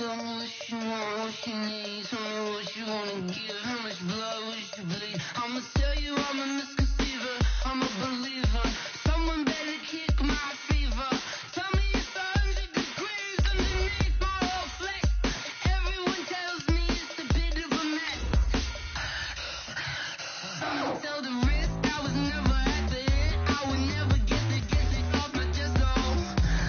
tell me what you want, what you need. Tell me what you wanna give, how much blood would you bleed? I'ma tell you I'm a misconceiver, I'm a believer. Someone better kick my fever. Tell me it's 100 degrees underneath my whole flex. Everyone tells me it's a bit of a mess. I'ma tell the risk I was never at the end. I would never get it off my chest.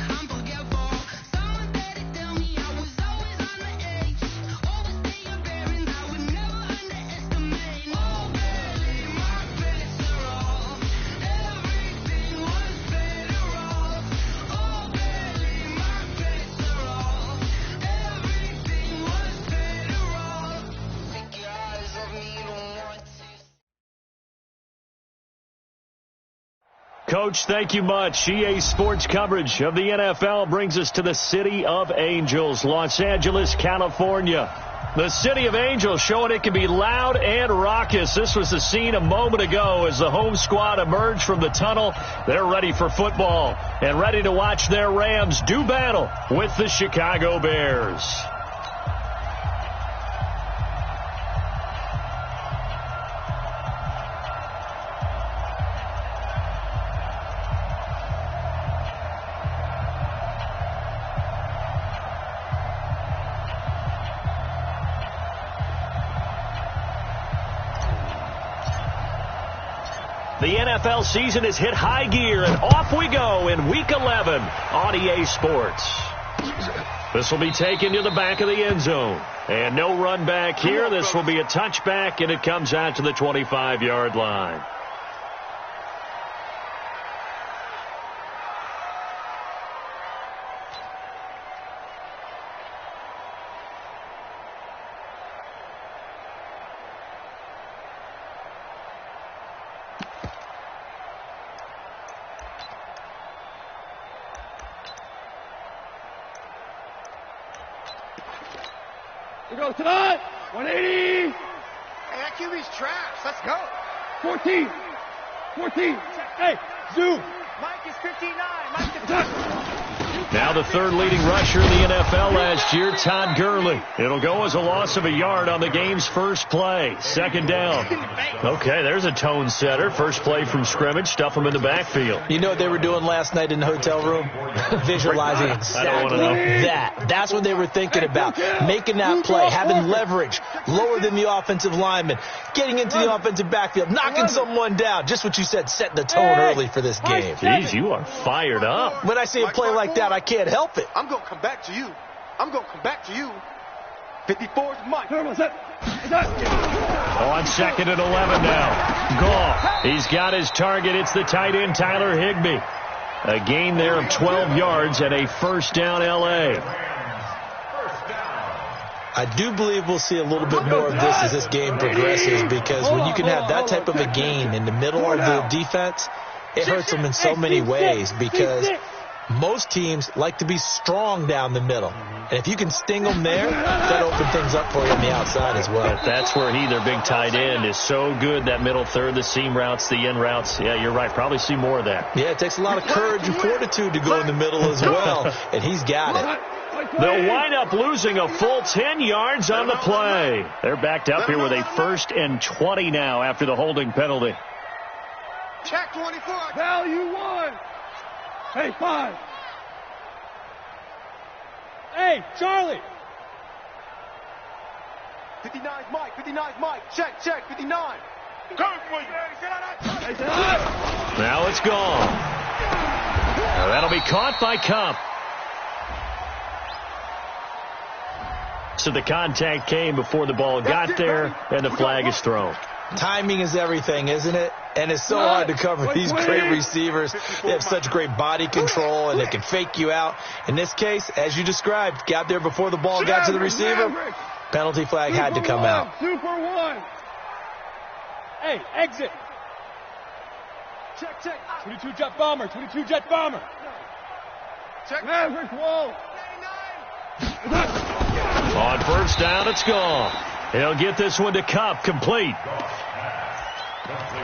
I'm forgetful. Someone better tell me I was always on the edge. Overstay your bearings, I would never underestimate. Oh, barely my best all. Everything was better off. Oh, barely my best all. Everything was better off. Take your eyes off me, don't want to. Coach, thank you much. EA Sports coverage of the NFL brings us to the City of Angels, Los Angeles, California. The City of Angels showing it can be loud and raucous. This was the scene a moment ago as the home squad emerged from the tunnel. They're ready for football and ready to watch their Rams do battle with the Chicago Bears. The NFL season has hit high gear, and off we go in Week 11 on EA Sports. This will be taken to the back of the end zone. And no run back here. This will be a touchback, and it comes out to the 25-yard line. We go tonight. 180. Hey, that QB's trash. Let's go. 14. Hey, zoom. Mike is 59. Mike is 59. Now the third leading rusher in the NFL last year, Todd Gurley. It'll go as a loss of a yard on the game's first play. Second down. Okay, there's a tone setter. First play from scrimmage. Stuff him in the backfield. You know what they were doing last night in the hotel room? Visualizing exactly that. That's what they were thinking about. Making that play, having leverage, lower than the offensive lineman, getting into the offensive backfield, knocking someone down. Just what you said, setting the tone early for this game. Jeez, you are fired up. When I see a play like that, I can't help it. I'm going to come back to you. 54 is Mike. On second and 11 now. Goff. He's got his target. It's the tight end, Tyler Higbee. A gain there of 12 yards and a first down L.A. I do believe we'll see a little bit more of this as this game progresses, because when you can have that type of a gain in the middle of the defense, it hurts them in so many ways, because most teams like to be strong down the middle. And if you can sting them there, that opens things up for you on the outside as well. But that's where their big tight end, is so good. That middle third, the seam routes, the in routes. Yeah, you're right. Probably see more of that. Yeah, it takes a lot of courage and fortitude to go in the middle as well. And he's got it. They'll wind up losing a full 10 yards on the play. They're backed up here with a 1st and 20 now after the holding penalty. Check 24. Value 1. Hey, 5. Hey, Charlie. 59 is Mike. 59 is Mike. Check. 59. Now it's gone. Now that'll be caught by Cup. So the contact came before the ball got there, and the flag is thrown. Timing is everything, isn't it? And it's so hard to cover these great receivers. They have such great body control, and they can fake you out. In this case, as you described, got there before the ball got to the receiver. Penalty flag had to come out. 2 for 1. Hey, exit. Check. 22 jet bomber. Check. Maverick wall. 99. On first down, it's gone. He'll get this one to Cup, complete.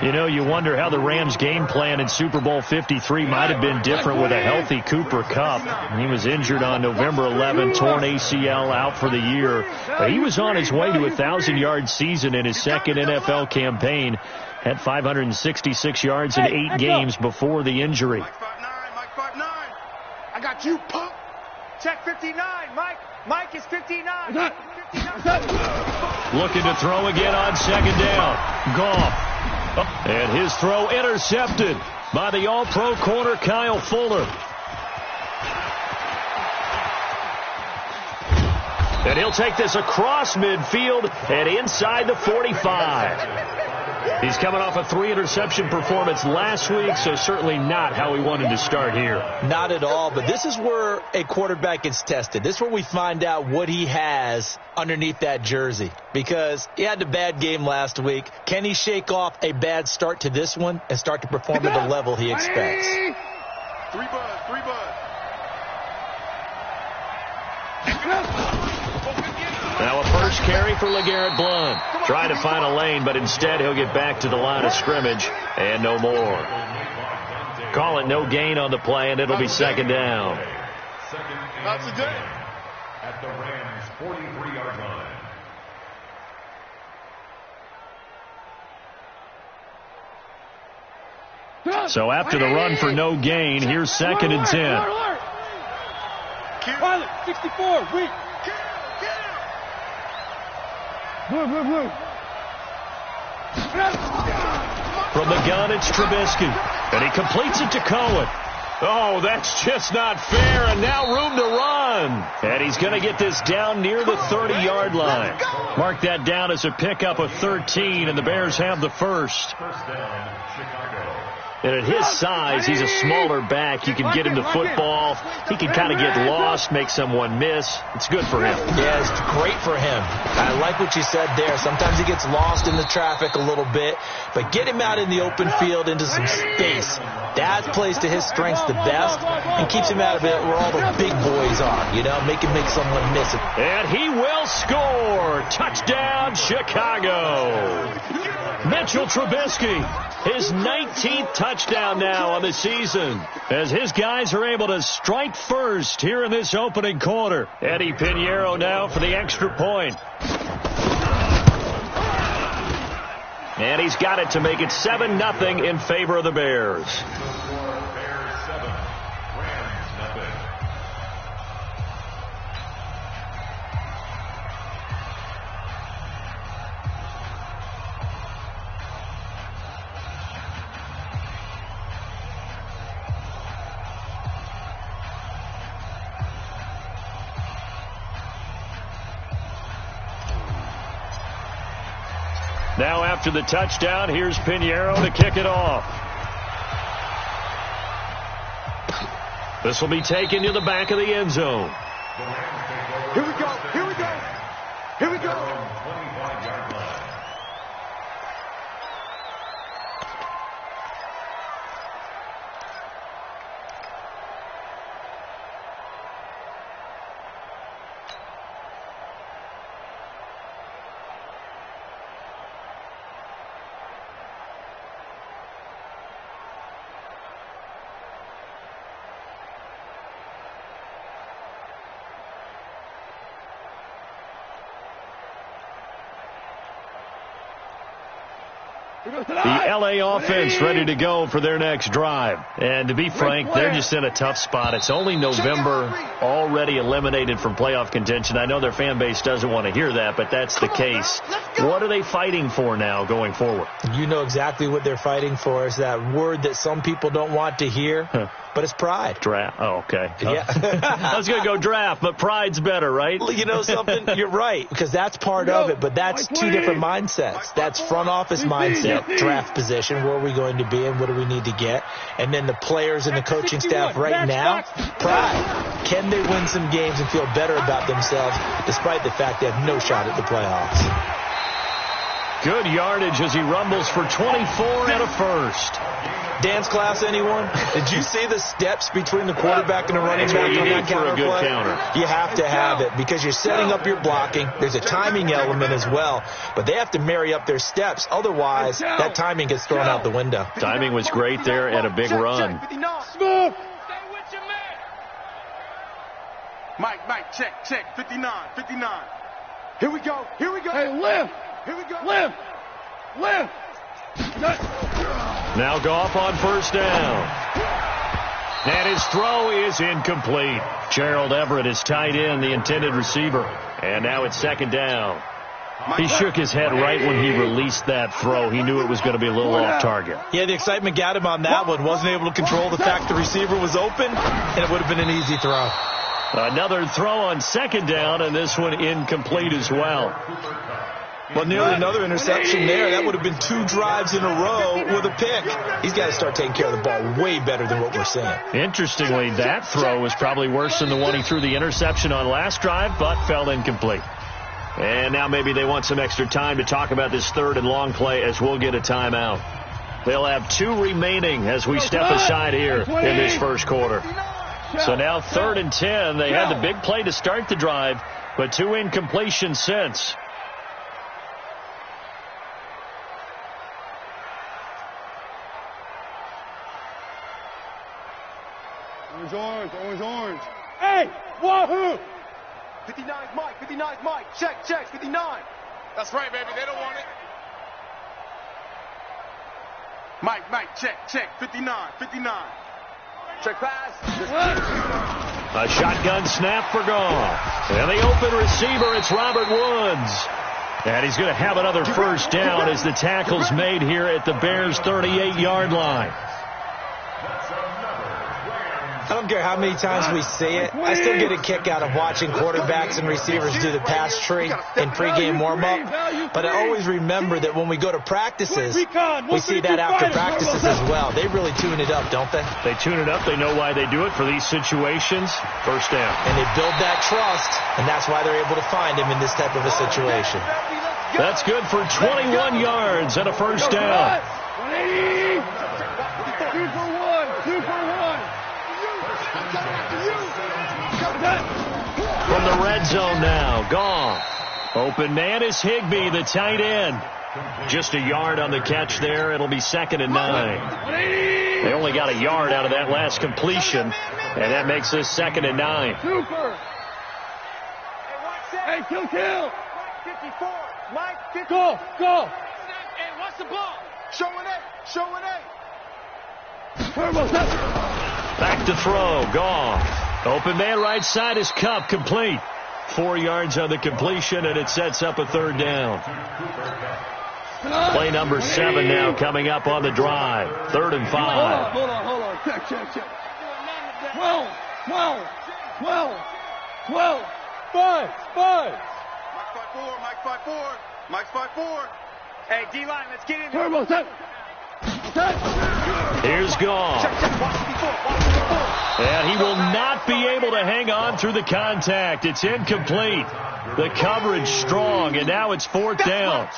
You know, you wonder how the Rams' game plan in Super Bowl 53 might have been different with a healthy Cooper Kupp. He was injured on November 11, torn ACL, out for the year. But he was on his way to a 1,000-yard season in his second NFL campaign. Had 566 yards in 8 games before the injury. Mike 5'9", Mike 5'9". I got you, punk. Check 59, Mike. Mike is 59. 59. Looking to throw again on second down. Goff. And his throw intercepted by the All-Pro corner Kyle Fuller. And he'll take this across midfield and inside the 45. He's coming off a 3-interception performance last week, so certainly not how he wanted to start here. Not at all, but this is where a quarterback gets tested. This is where we find out what he has underneath that jersey, because he had a bad game last week. Can he shake off a bad start to this one and start to perform at the level he expects? Three bud. Now a first carry for LeGarrette Blount. Trying to find a lane, but instead he'll get back to the line of scrimmage and no more. Call it no gain on the play, and it'll be second down. That's a day. At the Rams' 43-yard line. So after the run for no gain, here's second and 10. Pilot, 64, weak. Blue. From the gun, it's Trubisky. And he completes it to Cohen. Oh, that's just not fair. And now room to run. And he's going to get this down near the 30-yard line. Mark that down as a pickup of 13, and the Bears have the first. First down, Chicago. And at his size, he's a smaller back. You can get him to football. He can kind of get lost, make someone miss. It's good for him. Yeah, it's great for him. I like what you said there. Sometimes he gets lost in the traffic a little bit, but get him out in the open field into some space. That plays to his strengths the best and keeps him out of it where all the big boys are, you know, make someone miss it. And he will score. Touchdown, Chicago. Mitchell Trubisky, his 19th touchdown now on the season, as his guys are able to strike first here in this opening quarter. Eddie Pinheiro now for the extra point. And he's got it to make it 7-0 in favor of the Bears. Bears 7, Rams nothing. Now after the touchdown, here's Pinheiro to kick it off. This will be taken to the back of the end zone. Here we go. 25-yard line. The L.A. offense ready to go for their next drive. And to be frank, they're just in a tough spot. It's only November, already eliminated from playoff contention. I know their fan base doesn't want to hear that, but that's the case. What are they fighting for now going forward? You know exactly what they're fighting for. Is that word that some people don't want to hear, but it's pride. Draft. Oh, okay. Yeah. I was going to go draft, but pride's better, right? You know something? You're right, because that's part of it, but that's two different mindsets. That's front office mindset, draft position, where are we going to be and what do we need to get? And then the players and the coaching staff right now, pride. Can they win some games and feel better about themselves despite the fact they have no shot at the playoffs? Good yardage as he rumbles for 24 and a first. Dance class, anyone? Did you see the steps between the quarterback and the running That's back what you on need that for a counter good play? counter. You have to have it because you're setting up your blocking. There's a timing element as well, but they have to marry up their steps. Otherwise, that timing gets thrown out the window. Timing was great there and a big run. Smooth. Mike, check, 59. Here we go. Hey, lift. Here we go. Lift. Now Goff on first down. And his throw is incomplete. Gerald Everett is tight end, the intended receiver. And now it's second down. He shook his head right when he released that throw. He knew it was going to be a little off target. Yeah, the excitement got him on that one. Wasn't able to control the fact the receiver was open, and it would have been an easy throw. Another throw on second down, and this one incomplete as well. Well, nearly another interception there. That would have been 2 drives in a row with a pick. He's got to start taking care of the ball way better than what we're seeing. Interestingly, that throw was probably worse than the one he threw the interception on last drive, but fell incomplete. And now maybe they want some extra time to talk about this third and long play as we'll get a timeout. They'll have 2 remaining as we step aside here in this first quarter. So now 3rd and 10. They had the big play to start the drive, but 2 incompletions since. Orange. Hey, wahoo! 59's Mike. Check, 59. That's right, baby. They don't want it. Mike, check, 59. Check pass. A shotgun snap for Goff. And the open receiver, it's Robert Woods. And he's going to have another first down as the tackle's made here at the Bears' 38-yard line. I don't care how many times we see it. I still get a kick out of watching quarterbacks and receivers do the pass tree in pregame warm-up. But I always remember that when we go to practices, we see that after practices as well. They really tune it up, don't they? They tune it up. They know why they do it for these situations. First down. And they build that trust, and that's why they're able to find him in this type of a situation. That's good for 21 yards and a first down. 180. 2 for 1. From the red zone now, Goff. Open man is Higbee, the tight end. Just a yard on the catch there. It'll be 2nd and 9. They only got a yard out of that last completion, and that makes this 2nd and 9. Super. Hey, kill. 54. Mike, 54. Go. Hey, what's the ball? Show an eight. Turbo set. Back to throw, Goff. Open man right side is Cup, complete. 4 yards on the completion, and it sets up a 3rd down. Play number 7 now coming up on the drive. 3rd and 5. Hold on. Check. 12. 5. Mike's 5'4". Hey, D-line, let's get in there. Turbo set. Here's Goff. Check. Watch the before. And he will not be able to hang on through the contact. It's incomplete. The coverage strong, and now it's 4th down.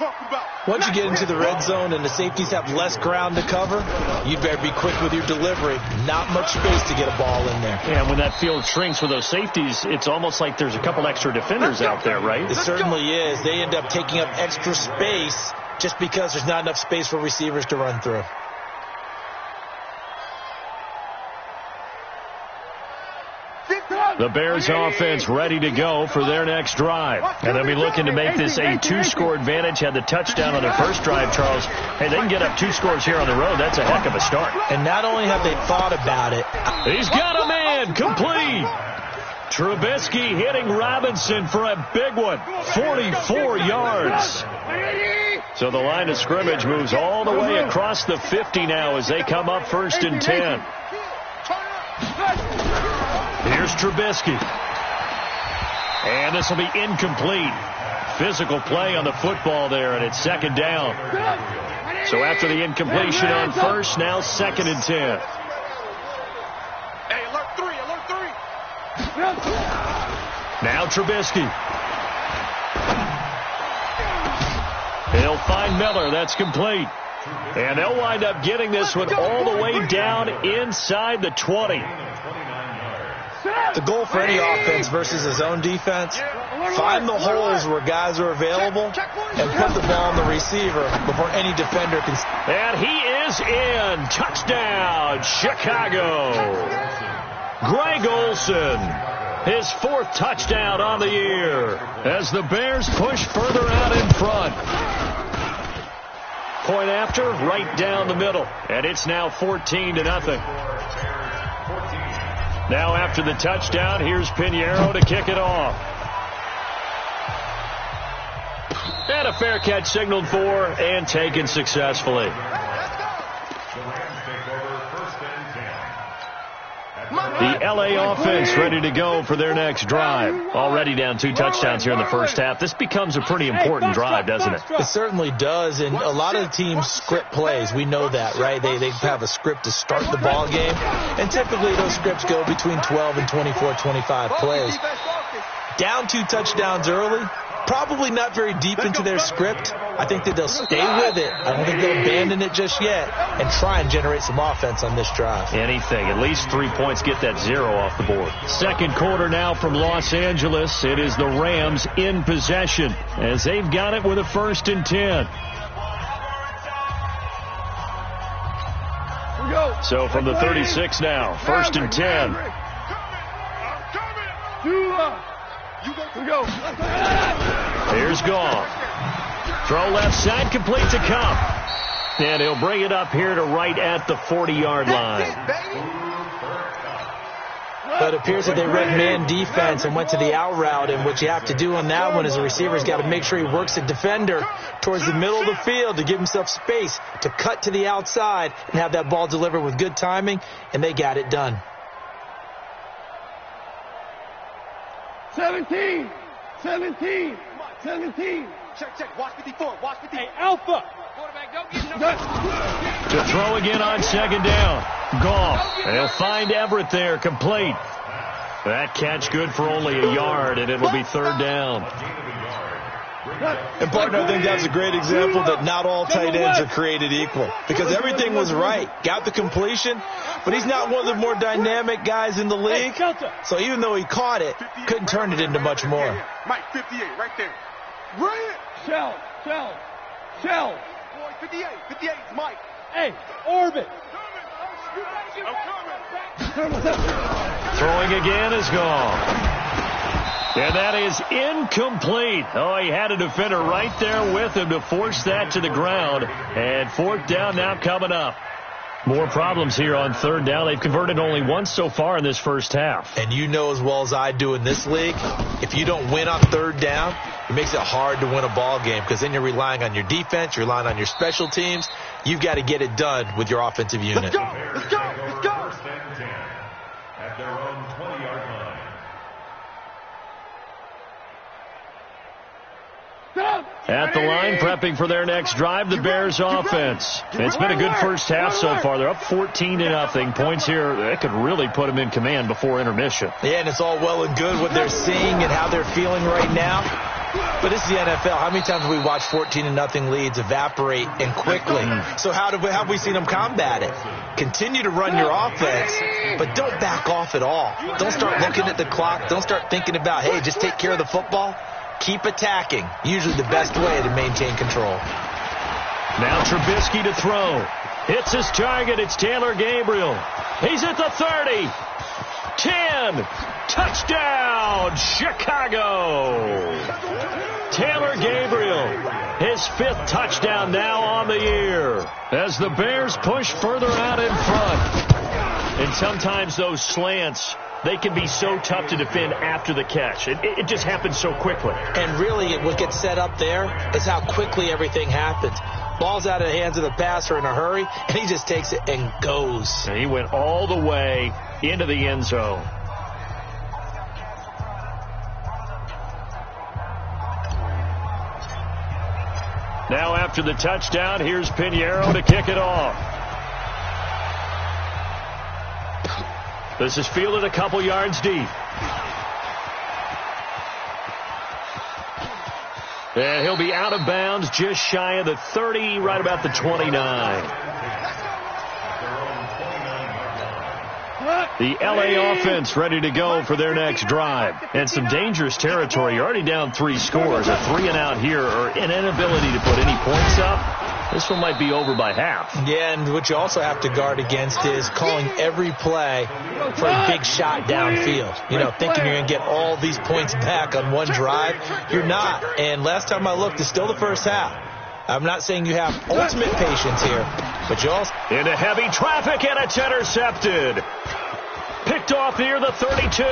Once you get into the red zone and the safeties have less ground to cover, you better be quick with your delivery. Not much space to get a ball in there. And when that field shrinks with those safeties, it's almost like there's a couple extra defenders out there, right? It certainly is. They end up taking up extra space just because there's not enough space for receivers to run through. The Bears offense ready to go for their next drive. And they'll be looking to make this a 2-score advantage. Had the touchdown on their first drive, Charles. Hey, they can get up 2 scores here on the road. That's a heck of a start. And not only have they thought about it. He's got a man, complete. Trubisky hitting Robinson for a big one. 44 yards. So the line of scrimmage moves all the way across the 50 now as they come up 1st and 10. Here's Trubisky. And this will be incomplete. Physical play on the football there, and it's 2nd down. So after the incompletion on 1st, now 2nd and 10. Hey, alert 3. Now Trubisky. He'll find Miller. That's complete. And they'll wind up getting this one all the way down inside the 20. The goal for any offense versus his own defense, find the holes where guys are available and put the ball on the receiver before any defender can. And he is in. Touchdown, Chicago. Greg Olsen, his 4th touchdown on the year as the Bears push further out in front. Point after, right down the middle. And it's now 14-0. Now after the touchdown, here's Pinheiro to kick it off. And a fair catch signaled for and taken successfully. The LA offense ready to go for their next drive. Already down 2 touchdowns here in the first half. This becomes a pretty important drive, doesn't it? It certainly does, and a lot of the teams script plays. We know that, right? They have a script to start the ball game, and typically those scripts go between 12 and 24, 25 plays. Down 2 touchdowns early, probably not very deep into their script. I think that they'll stay with it. I don't think they'll abandon it just yet and try and generate some offense on this drive. Anything. At least 3 points. Get that 0 off the board. Second quarter now from Los Angeles. It is the Rams in possession as they've got it with a 1st and 10. So from the 36 now, 1st and 10. Here's Goff. Throw left side, complete to Cup. And he'll bring it up here to right at the 40-yard line. But it appears that they read man defense and went to the out route, and what you have to do on that one is the receiver's got to make sure he works the defender towards the middle of the field to give himself space to cut to the outside and have that ball delivered with good timing, and they got it done. 17. Check. Watch 54. Watch 54. Hey, Alpha. To throw again on 2nd down. Goff. They'll find Everett there, complete. That catch good for only a yard, and it'll be 3rd down. And, partner, I think that's a great example that not all tight ends are created equal, because everything was right. Got the completion, but he's not one of the more dynamic guys in the league. So even though he caught it, couldn't turn it into much more. Mike, 58, right there. Shell. Boy, 58 is Mike. Hey, orbit. Throwing again is gone. And that is incomplete. Oh, he had a defender right there with him to force that to the ground. And 4th down now coming up. More problems here on 3rd down. They've converted only once so far in this first half. And you know as well as I do in this league, if you don't win on 3rd down, it makes it hard to win a ball game, because then you're relying on your defense, you're relying on your special teams. You've got to get it done with your offensive unit. Let's go. 1st and 10 at their own 20-yard line. At the line, prepping for their next drive, the Bears offense. It's been a good first half so far. They're up 14-0. Points here, that could really put them in command before intermission. Yeah, and it's all well and good what they're seeing and how they're feeling right now. But it's the NFL. How many times have we watched 14-0 leads evaporate and quickly? So how have we seen them combat it? Continue to run your offense, but don't back off at all. Don't start looking at the clock. Don't start thinking about, hey, just take care of the football. Keep attacking. Usually the best way to maintain control. Now Trubisky to throw. Hits his target. It's Taylor Gabriel. He's at the 30. 10. Touchdown, Chicago. Taylor Gabriel, his 5th touchdown now on the year as the Bears push further out in front. And sometimes those slants, they can be so tough to defend after the catch. It just happens so quickly. And really what gets set up there is how quickly everything happens. Ball's out of the hands of the passer in a hurry, and he just takes it and goes. And he went all the way into the end zone. Now after the touchdown, here's Pinheiro to kick it off. This is fielded a couple yards deep. And he'll be out of bounds just shy of the 30, right about the 29. The LA offense ready to go for their next drive. And some dangerous territory. You're already down 3 scores. A 3-and-out here, or an inability to put any points up. This one might be over by half. Yeah, and what you also have to guard against is calling every play for a big shot downfield. You know, thinking you're going to get all these points back on one drive. You're not. And last time I looked, it's still the first half. I'm not saying you have ultimate patience here, but you also... Into heavy traffic, and it's intercepted. Picked off near the 32.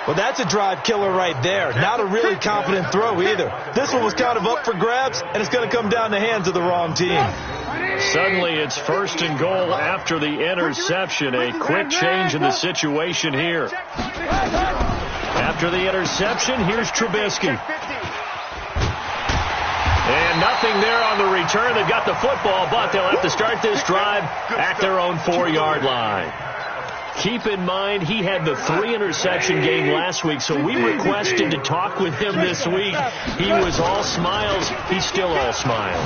Well, that's a drive killer right there. Not a really confident throw either. This one was kind of up for grabs, and it's going to come down the hands of the wrong team. Suddenly, it's 1st and goal after the interception. A quick change in the situation here. After the interception, here's Trubisky. And nothing there on the return. They've got the football, but they'll have to start this drive at their own 4-yard line. Keep in mind, he had the 3-interception game last week, so we requested to talk with him this week. He was all smiles. He's still all smiles.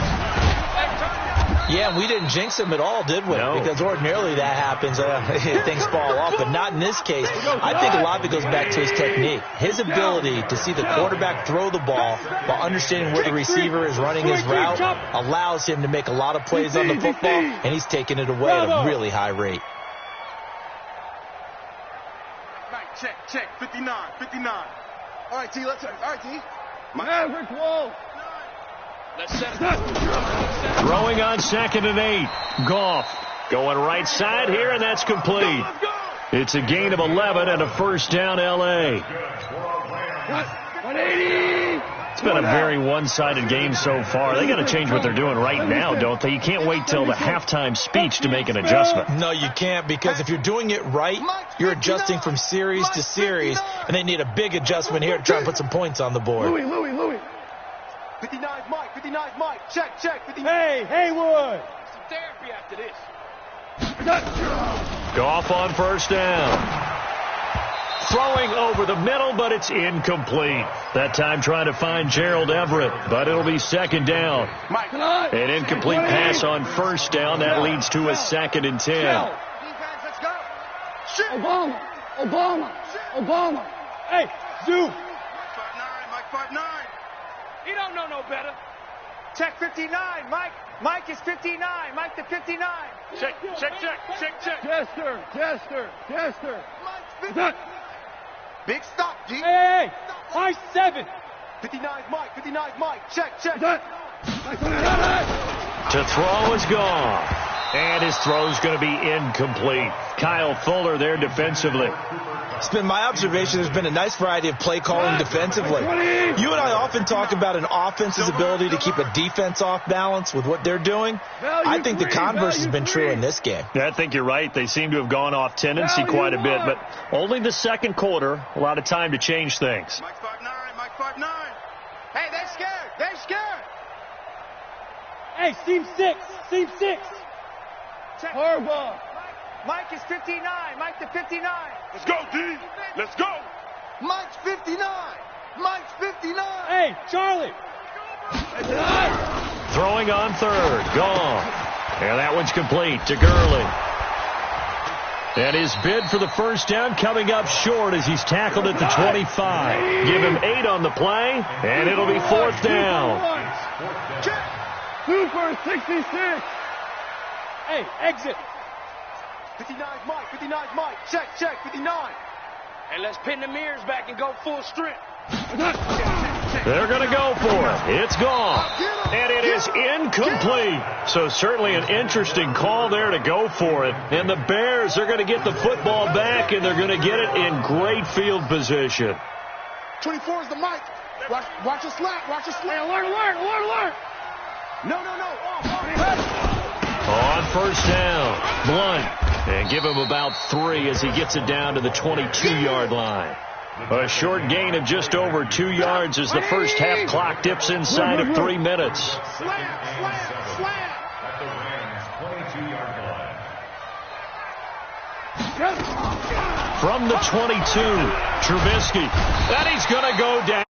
Yeah, and we didn't jinx him at all, did we? No. Because ordinarily that happens. Things fall off, but not in this case. I think a lot of it goes back to his technique. His ability to see the quarterback throw the ball while understanding where the receiver is running his route allows him to make a lot of plays on the football, and he's taking it away at a really high rate. Check, 59. All right, T, let's... All right, T. Maverick Wall. Let's set it. Throwing on 2nd and 8. Goff going right side here, and that's complete. It's a gain of 11 and a first down, L.A. 180. It's been a very one-sided game so far. They got to change what they're doing right now, don't they? You can't wait till the halftime speech to make an adjustment. No, you can't, because if you're doing it right, you're adjusting from series to series, and they need a big adjustment here to try and put some points on the board. Louis. 59's Mike. Check. 59. Hey, Haywood. Some therapy after this. Goff on first down. Throwing over the middle, but it's incomplete. That time trying to find Gerald Everett, but it'll be 2nd down. An incomplete pass on first down. That leads to a 2nd and 10. Defense, let's go. Obama. Hey, Zoom. Mike 5'9". He don't know no better. Check 59, Mike. Mike is 59. Mike to 59. Check. Jester. Mike's 50. Big stop, G. Hey, 5'7". 59's Mike. Check. To throw is gone. And his throw's going to be incomplete. Kyle Fuller there defensively. It's been my observation there's been a nice variety of play calling defensively. You and I often talk about an offense's ability to keep a defense off balance with what they're doing. I think the converse has been true in this game. Yeah, I think you're right. They seem to have gone off tendency quite a bit, but only the 2nd quarter, a lot of time to change things. Mike 5'9". Hey, they're scared. Hey, seam 6. Check. Harbaugh. Mike is 59. Mike to 59. Let's go, D. Let's go. Mike's 59. Hey, Charlie. Throwing on 3rd. Gone. And that one's complete to Gurley. And his bid for the first down coming up short as he's tackled at the 25. Give him 8 on the play, and it'll be 4th down. 2 for 66. Hey, exit. 59's Mike. Check. 59. Hey, let's pin the mirrors back and go full strength. They're going to go for it. It's gone. And it is incomplete. So certainly an interesting call there to go for it. And the Bears are going to get the football back, and they're going to get it in great field position. 24 is the Mike. Watch your slap. Hey, alert. No. On first down, Blunt. And give him about 3 as he gets it down to the 22-yard line. A short gain of just over 2 yards as the first half clock dips inside of 3 minutes. Slam. At the Rams' 22-yard line. From the 22, Trubisky. And he's going to go down.